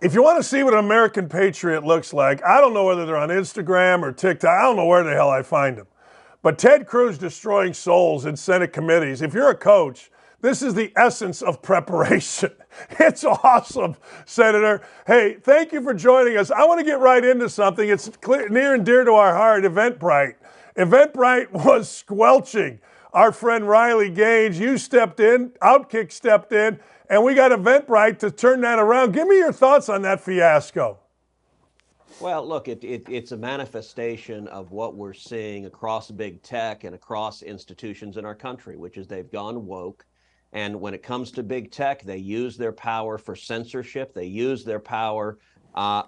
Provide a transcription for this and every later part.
If you want to see what an American patriot looks like, I don't know whether they're on Instagram or TikTok. I don't know where the hell I find them. But Ted Cruz destroying souls in Senate committees. If you're a coach, this is the essence of preparation. It's awesome, Senator. Hey, thank you for joining us. I want to get right into something. It's near and dear to our heart, Eventbrite. Eventbrite was squelching our friend Riley Gaines. You stepped in, Outkick stepped in, and we got Eventbrite to turn that around. Give me your thoughts on that fiasco. Well, look, it's a manifestation of what we're seeing across big tech and across institutions in our country, which is they've gone woke. And when it comes to big tech, they use their power for censorship. They use their power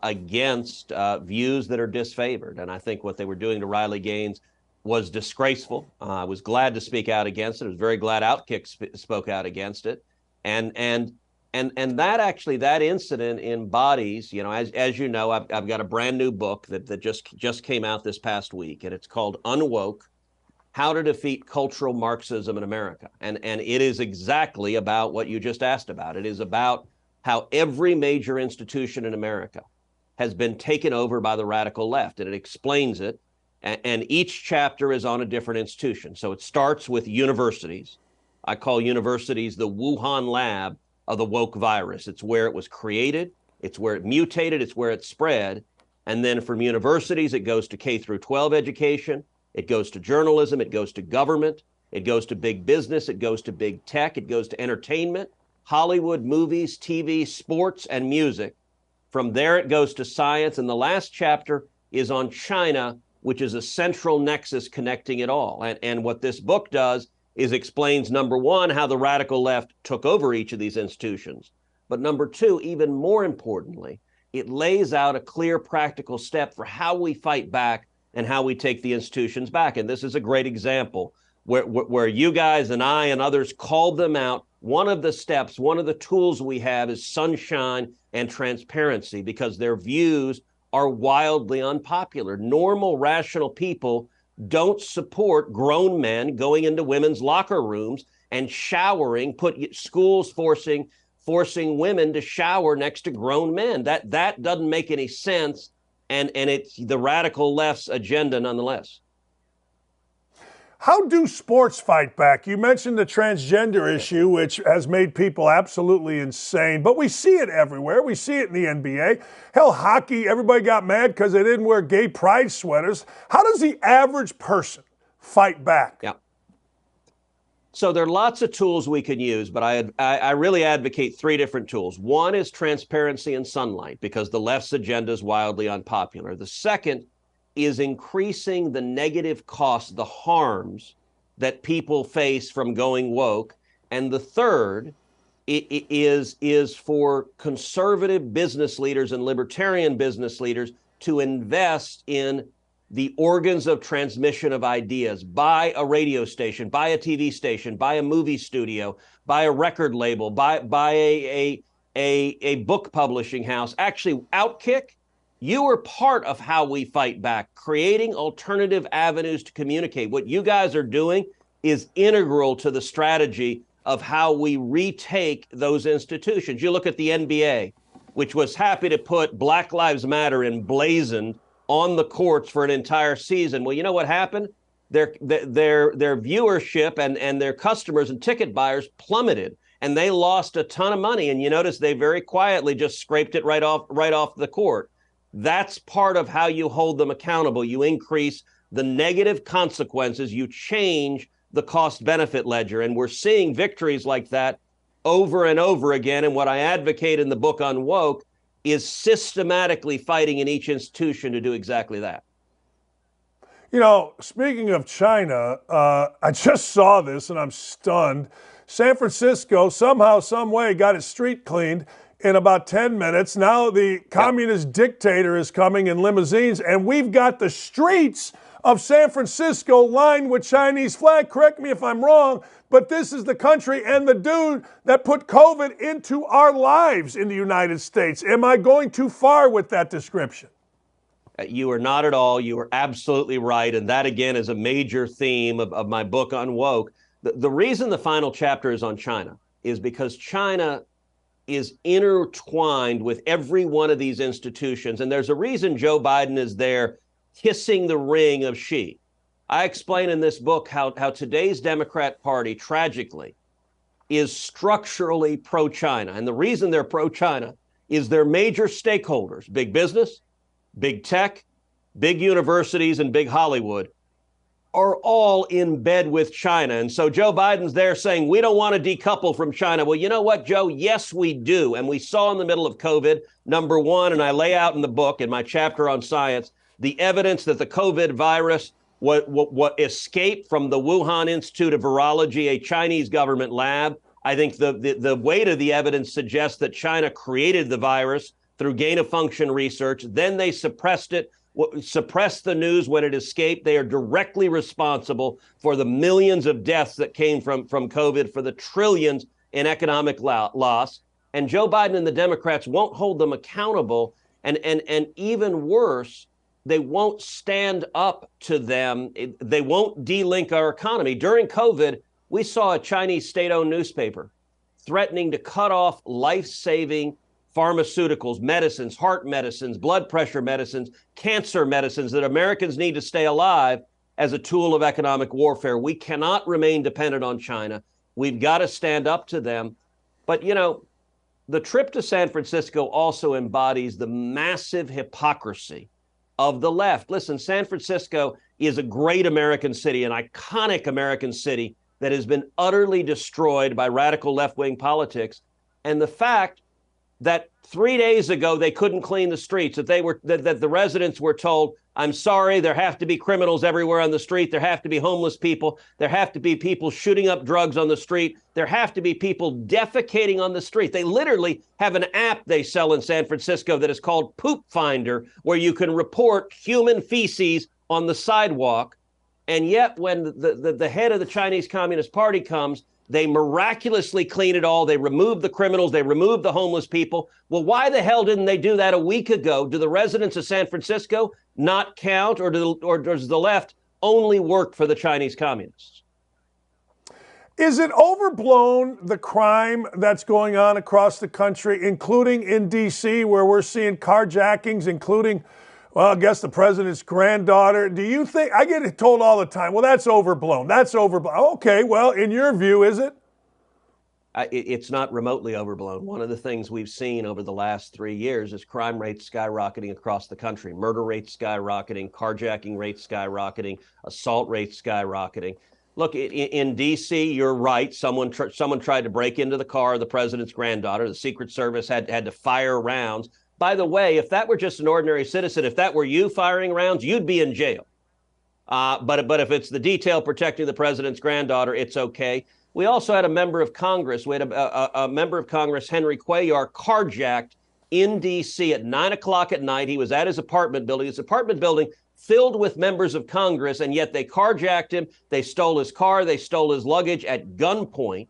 against views that are disfavored. And I think what they were doing to Riley Gaines was disgraceful. I was glad to speak out against it. I was very glad Outkick spoke out against it. And that actually, that incident embodies, you know, as you know, I've got a brand new book that just came out this past week, and it's called UNWOKE: How to Defeat Cultural Marxism in America. And it is exactly about what you just asked about. It is about how every major institution in America has been taken over by the radical left, and it explains it. And each chapter is on a different institution. So it starts with universities. I call universities the Wuhan lab of the woke virus. It's where it was created, it's where it mutated, it's where it spread. And then from universities, it goes to K through 12 education, it goes to journalism, it goes to government, it goes to big business, it goes to big tech, it goes to entertainment, Hollywood, movies, TV, sports, and music. From there, it goes to science. And the last chapter is on China, which is a central nexus connecting it all. And what this book does is explains, number one, how the radical left took over each of these institutions. But number two, even more importantly, it lays out a clear practical step for how we fight back and how we take the institutions back. And this is a great example where you guys and I and others called them out. One of the steps, one of the tools we have is sunshine and transparency, because their views are wildly unpopular. Normal, rational people don't support grown men going into women's locker rooms and showering, schools forcing women to shower next to grown men. That doesn't make any sense, and it's the radical left's agenda nonetheless. How do sports fight back? You mentioned the transgender issue, which has made people absolutely insane, but we see it everywhere. We see it in the NBA. Hell, hockey, everybody got mad because they didn't wear gay pride sweaters. How does the average person fight back? Yeah. So there are lots of tools we can use, but I really advocate three different tools. One is transparency and sunlight, because the left's agenda is wildly unpopular. The second is increasing the negative costs, the harms that people face from going woke. And the third is for conservative business leaders and libertarian business leaders to invest in the organs of transmission of ideas. Buy a radio station, buy a TV station, buy a movie studio, buy a record label, buy a book publishing house. Actually, Outkick, you are part of how we fight back, creating alternative avenues to communicate. What you guys are doing is integral to the strategy of how we retake those institutions. You look at the NBA, which was happy to put Black Lives Matter emblazoned on the courts for an entire season. Well, you know what happened? Their viewership and their customers and ticket buyers plummeted, and they lost a ton of money. And you notice they very quietly just scraped it right off the court. That's part of how you hold them accountable. You increase the negative consequences. You change the cost-benefit ledger. And we're seeing victories like that over and over again. And what I advocate in the book on woke is systematically fighting in each institution to do exactly that. You know, speaking of China, I just saw this and I'm stunned. San Francisco somehow, some way got its street cleaned in about 10 minutes. Now the communist dictator is coming in limousines, and we've got the streets of San Francisco lined with Chinese flag. Correct me if I'm wrong, but this is the country and the dude that put COVID into our lives in the United States. Am I going too far with that description? You are not at all. You are absolutely right. And that, again, is a major theme of my book on woke. The reason the final chapter is on China is because China is intertwined with every one of these institutions. And there's a reason Joe Biden is there kissing the ring of Xi. I explain in this book how today's Democrat Party, tragically, is structurally pro-China. And the reason they're pro-China is their major stakeholders, big business, big tech, big universities, and big Hollywood, are all in bed with China. And so Joe Biden's there saying, we don't want to decouple from China. Well, you know what, Joe? Yes, we do. And we saw in the middle of COVID, number one, and I lay out in the book, in my chapter on science, the evidence that the COVID virus what escaped from the Wuhan Institute of Virology, a Chinese government lab. I think the weight of the evidence suggests that China created the virus through gain-of-function research. Then they suppressed it, suppressed the news when it escaped. They are directly responsible for the millions of deaths that came from COVID, for the trillions in economic loss. And Joe Biden and the Democrats won't hold them accountable. And even worse, they won't stand up to them. They won't delink our economy. During COVID, we saw a Chinese state-owned newspaper threatening to cut off life-saving pharmaceuticals, medicines, heart medicines, blood pressure medicines, cancer medicines that Americans need to stay alive as a tool of economic warfare. We cannot remain dependent on China. We've got to stand up to them. But, you know, the trip to San Francisco also embodies the massive hypocrisy of the left. Listen, San Francisco is a great American city, an iconic American city that has been utterly destroyed by radical left-wing politics. And the fact that 3 days ago they couldn't clean the streets, that the residents were told, I'm sorry, there have to be criminals everywhere on the street, there have to be homeless people, there have to be people shooting up drugs on the street, there have to be people defecating on the street. They literally have an app they sell in San Francisco that is called Poop Finder, where you can report human feces on the sidewalk. And yet when the head of the Chinese Communist Party comes, they miraculously clean it all. They remove the criminals. They remove the homeless people. Well, why the hell didn't they do that a week ago? Do the residents of San Francisco not count, or does the left only work for the Chinese communists? Is it overblown, the crime that's going on across the country, including in D.C., where we're seeing carjackings, including, well, I guess the president's granddaughter? Do you think, I get told all the time, well, that's overblown. That's overblown. Okay, well, in your view, is it? It's not remotely overblown. One of the things we've seen over the last 3 years is crime rates skyrocketing across the country, murder rates skyrocketing, carjacking rates skyrocketing, assault rates skyrocketing. Look, in D.C., you're right. Someone tried to break into the car of the president's granddaughter. The Secret Service had to fire rounds. By the way, if that were just an ordinary citizen, if that were you firing rounds, you'd be in jail. But if it's the detail protecting the president's granddaughter, it's okay. We also had a member of Congress. We had a member of Congress, Henry Cuellar, carjacked in D.C. at 9 o'clock at night. He was at his apartment building. His apartment building filled with members of Congress, and yet they carjacked him. They stole his car. They stole his luggage at gunpoint.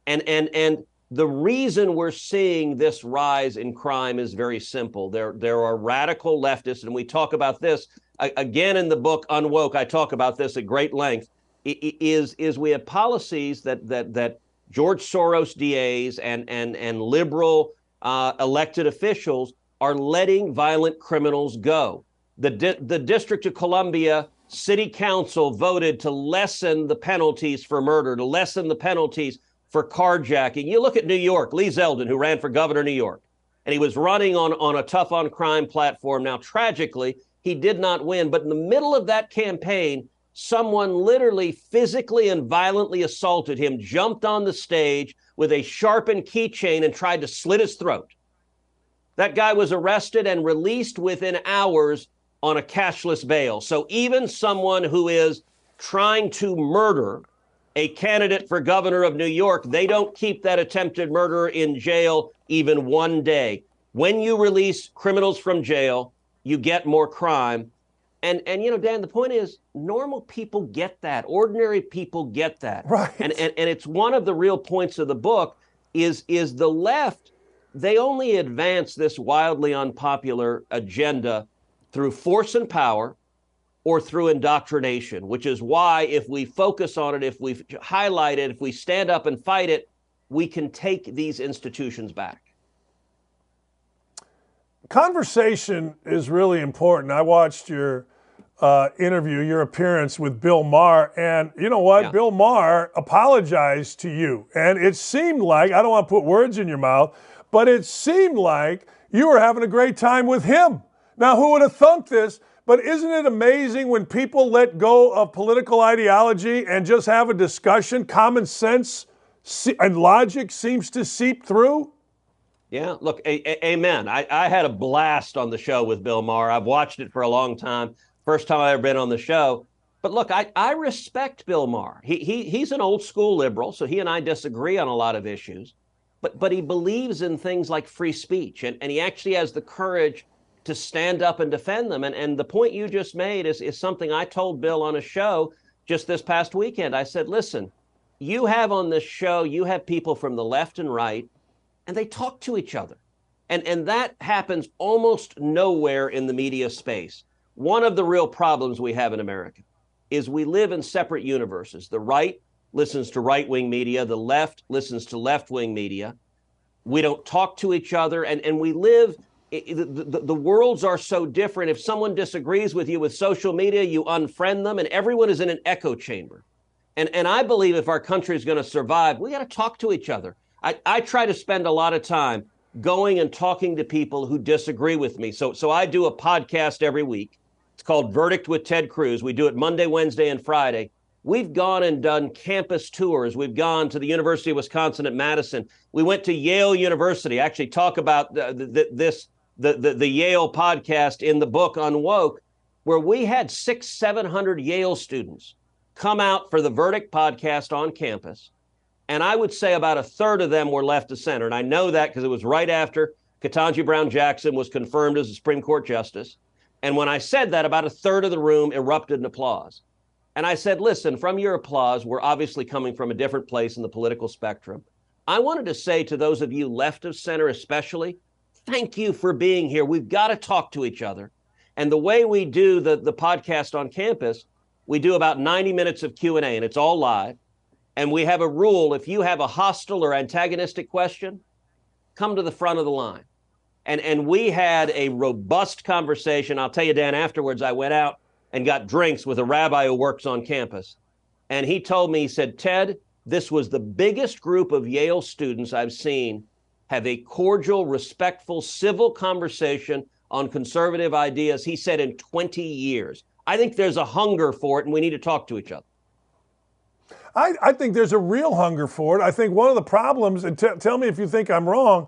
And the reason we're seeing this rise in crime is very simple. There are radical leftists, and we talk about this again in the book UNWOKE. I talk about this at great length. Is we have policies that George Soros DAs and liberal elected officials are letting violent criminals go. The District of Columbia City Council voted to lessen the penalties for murder, to lessen the penalties for carjacking. You look at New York, Lee Zeldin, who ran for governor of New York, and he was running on a tough on crime platform. Now, tragically, he did not win. But in the middle of that campaign, someone literally physically and violently assaulted him, jumped on the stage with a sharpened keychain and tried to slit his throat. That guy was arrested and released within hours on a cashless bail. So even someone who is trying to murder a candidate for governor of New York, they don't keep that attempted murderer in jail even one day. When you release criminals from jail, you get more crime. And you know, Dan, the point is, normal people get that. Ordinary people get that. Right. And it's one of the real points of the book is the left, they only advance this wildly unpopular agenda through force and power or through indoctrination, which is why if we focus on it, if we highlight it, if we stand up and fight it, we can take these institutions back. conversation is really important. I watched your interview, your appearance with Bill Maher, and you know what? Yeah. Bill Maher apologized to you, and it seemed like, I don't want to put words in your mouth, but it seemed like you were having a great time with him. Now, who would have thunk this? But isn't it amazing when people let go of political ideology and just have a discussion, common sense and logic seems to seep through? Yeah, look, amen. I had a blast on the show with Bill Maher. I've watched it for a long time. First time I've ever been on the show. But look, I respect Bill Maher. He's an old school liberal, so he and I disagree on a lot of issues. But he believes in things like free speech, and he actually has the courage to stand up and defend them. And the point you just made is something I told Bill on a show just this past weekend. I said, listen, you have on this show, you have people from the left and right, and they talk to each other. And that happens almost nowhere in the media space. One of the real problems we have in America is we live in separate universes. The right listens to right-wing media. The left listens to left-wing media. We don't talk to each other, and we live, the worlds are so different. If someone disagrees with you with social media, you unfriend them, and everyone is in an echo chamber. And I believe if our country is going to survive, we got to talk to each other. I try to spend a lot of time going and talking to people who disagree with me. So I do a podcast every week. It's called Verdict with Ted Cruz. We do it Monday, Wednesday, and Friday. We've gone and done campus tours. We've gone to the University of Wisconsin at Madison. We went to Yale University. I actually talk about the Yale podcast in the book UNWOKE, where we had 700 Yale students come out for the Verdict podcast on campus. And I would say about a third of them were left of center. And I know that because it was right after Ketanji Brown Jackson was confirmed as a Supreme Court justice. And when I said that, about a third of the room erupted in applause. And I said, listen, from your applause, we're obviously coming from a different place in the political spectrum. I wanted to say to those of you left of center especially, thank you for being here. We've got to talk to each other. And the way we do the podcast on campus, we do about 90 minutes of Q&A, and it's all live. And we have a rule, if you have a hostile or antagonistic question, come to the front of the line. And we had a robust conversation. I'll tell you, Dan, afterwards, I went out and got drinks with a rabbi who works on campus. And he told me, he said, Ted, this was the biggest group of Yale students I've seen have a cordial, respectful, civil conversation on conservative ideas, he said, in 20 years. I think there's a hunger for it, and we need to talk to each other. I think there's a real hunger for it. I think one of the problems, and tell me if you think I'm wrong,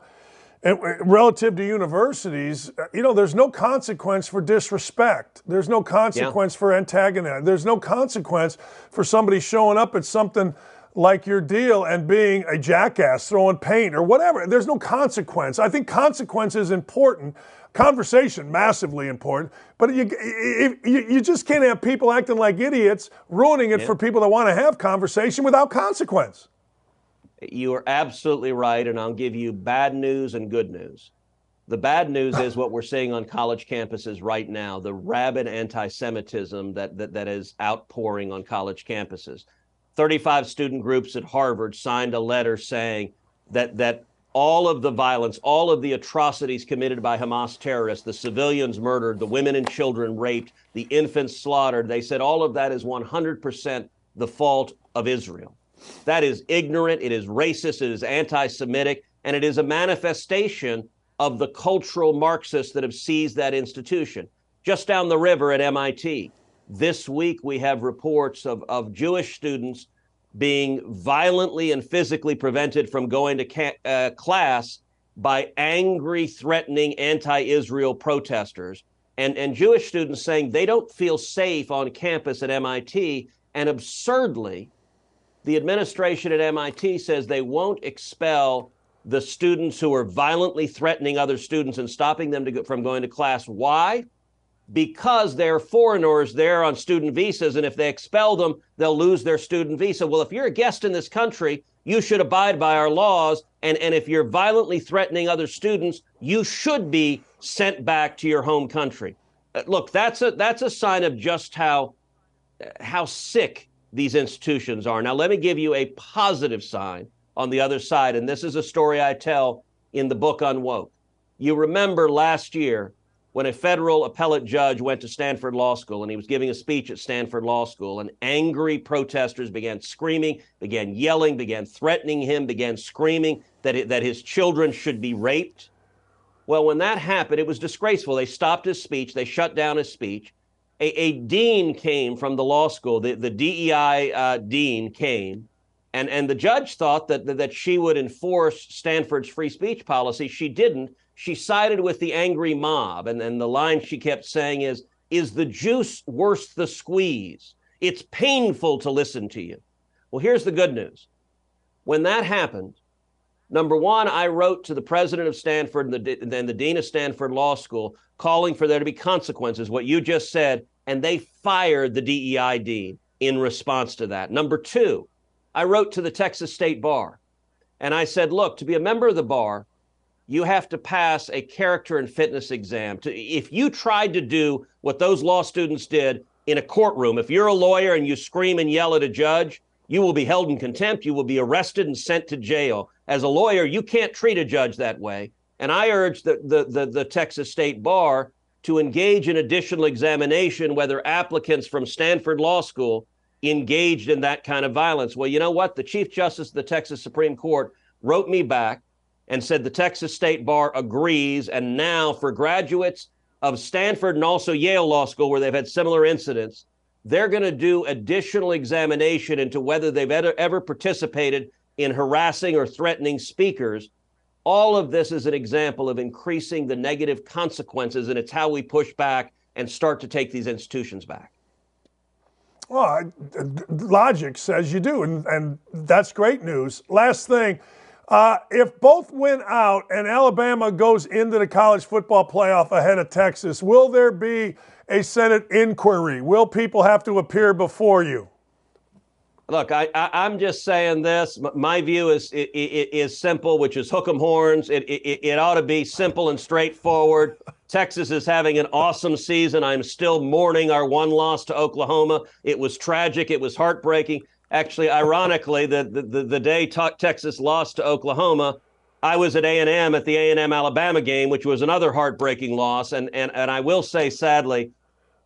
relative to universities, there's no consequence for disrespect. There's no consequence for antagonism. There's no consequence for somebody showing up at something like your deal and being a jackass, throwing paint or whatever. There's no consequence. I think consequence is important. Conversation, massively important. But you just can't have people acting like idiots, ruining it for people that want to have conversation without consequence. You are absolutely right, and I'll give you bad news and good news. The bad news is what we're seeing on college campuses right now, the rabid anti-Semitism that is outpouring on college campuses. 35 student groups at Harvard signed a letter saying that all of the violence, all of the atrocities committed by Hamas terrorists, the civilians murdered, the women and children raped, the infants slaughtered, they said all of that is 100% the fault of Israel. That is ignorant, it is racist, it is anti-Semitic, and it is a manifestation of the cultural Marxists that have seized that institution. Just down the river at MIT, this week we have reports of Jewish students being violently and physically prevented from going to class by angry, threatening anti-Israel protesters. And Jewish students saying they don't feel safe on campus at MIT, and absurdly, the administration at MIT says they won't expel the students who are violently threatening other students and stopping them from going to class. Why? Because they're foreigners there on student visas, and if they expel them, they'll lose their student visa. Well, if you're a guest in this country, you should abide by our laws, and if you're violently threatening other students, you should be sent back to your home country. Look, that's a sign of just how sick these institutions are. Now, let me give you a positive sign on the other side, and this is a story I tell in the book UNWOKE. You remember last year when a federal appellate judge went to Stanford Law School and he was giving a speech at Stanford Law School, and angry protesters began screaming, began yelling, began threatening him, began screaming that his children should be raped. Well, when that happened, it was disgraceful. They stopped his speech. They shut down his speech. A dean came from the law school. The DEI dean came, and the judge thought that she would enforce Stanford's free speech policy. She didn't. She sided with the angry mob. And the line she kept saying is the juice worth the squeeze? It's painful to listen to you. Well, here's the good news. When that happened, number one, I wrote to the president of Stanford and then the dean of Stanford Law School calling for there to be consequences, what you just said, and they fired the DEI dean in response to that. Number two, I wrote to the Texas State Bar, and I said, look, to be a member of the bar, you have to pass a character and fitness exam. If you tried to do what those law students did in a courtroom, if you're a lawyer and you scream and yell at a judge, you will be held in contempt. You will be arrested and sent to jail. As a lawyer, you can't treat a judge that way. And I urge the Texas State Bar to engage in additional examination whether applicants from Stanford Law School engaged in that kind of violence. Well, you know what? The Chief Justice of the Texas Supreme Court wrote me back and said the Texas State Bar agrees. And now for graduates of Stanford and also Yale Law School, where they've had similar incidents, they're going to do additional examination into whether they've ever participated in harassing or threatening speakers. All of this is an example of increasing the negative consequences, and it's how we push back and start to take these institutions back. Well, logic says you do, and that's great news. Last thing, if both win out and Alabama goes into the college football playoff ahead of Texas, will there be a Senate inquiry? Will people have to appear before you? Look, I'm just saying this. My view is simple, which is hook 'em horns. It ought to be simple and straightforward. Texas is having an awesome season. I'm still mourning our one loss to Oklahoma. It was tragic. It was heartbreaking. Actually, ironically, the day Texas lost to Oklahoma, I was at A&M at the A&M Alabama game, which was another heartbreaking loss. And I will say, sadly,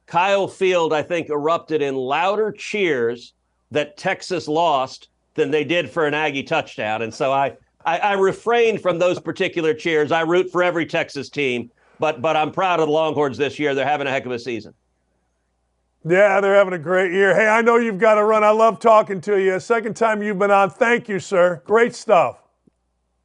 Kyle Field, I think, erupted in louder cheers that Texas lost than they did for an Aggie touchdown. And so I refrained from those particular cheers. I root for every Texas team, but I'm proud of the Longhorns this year. They're having a heck of a season. Yeah, they're having a great year. Hey, I know you've got to run. I love talking to you. Second time you've been on. Thank you, sir. Great stuff.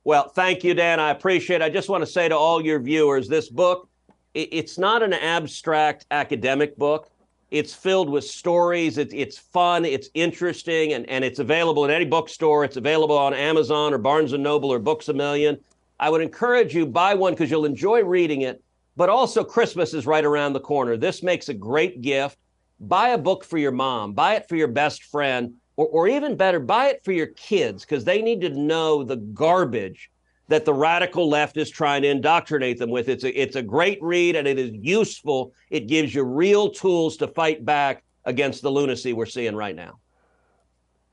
Well, thank you, Dan. I appreciate it. I just want to say to all your viewers, this book, it's not an abstract academic book. It's filled with stories. It's fun. It's interesting, and it's available in any bookstore. It's available on Amazon or Barnes & Noble or Books A Million. I would encourage you, buy one because you'll enjoy reading it, but also Christmas is right around the corner. This makes a great gift. Buy a book for your mom. Buy it for your best friend, or even better, buy it for your kids because they need to know the garbage that the radical left is trying to indoctrinate them with. It's a great read, and it is useful. It gives you real tools to fight back against the lunacy we're seeing right now.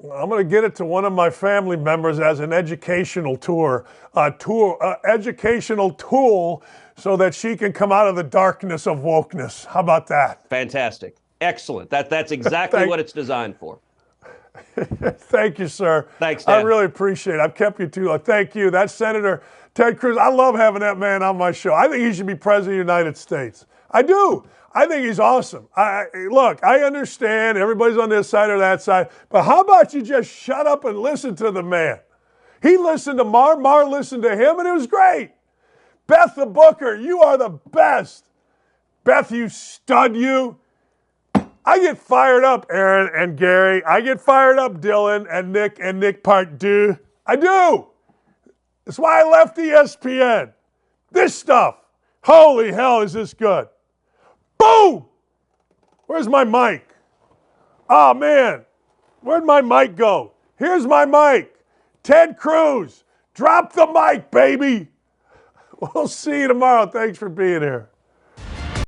I'm going to get it to one of my family members as an educational educational tool so that she can come out of the darkness of wokeness. How about that? Fantastic. Excellent. That's exactly what it's designed for. Thank you, sir. Thanks, Dan. I really appreciate it. I've kept you too long. Thank you. That's Senator Ted Cruz. I love having that man on my show. I think he should be president of the United States. I do. I think he's awesome. Look, I understand everybody's on this side or that side, but how about you just shut up and listen to the man? He listened to Maher. Maher listened to him, and it was great. Beth the Booker, you are the best. Beth, you stud, you. I get fired up, Aaron and Gary. I get fired up, Dylan and Nick Pardue. I do. That's why I left ESPN. This stuff. Holy hell, is this good. Boom! Where's my mic? Oh, man. Where'd my mic go? Here's my mic. Ted Cruz. Drop the mic, baby. We'll see you tomorrow. Thanks for being here.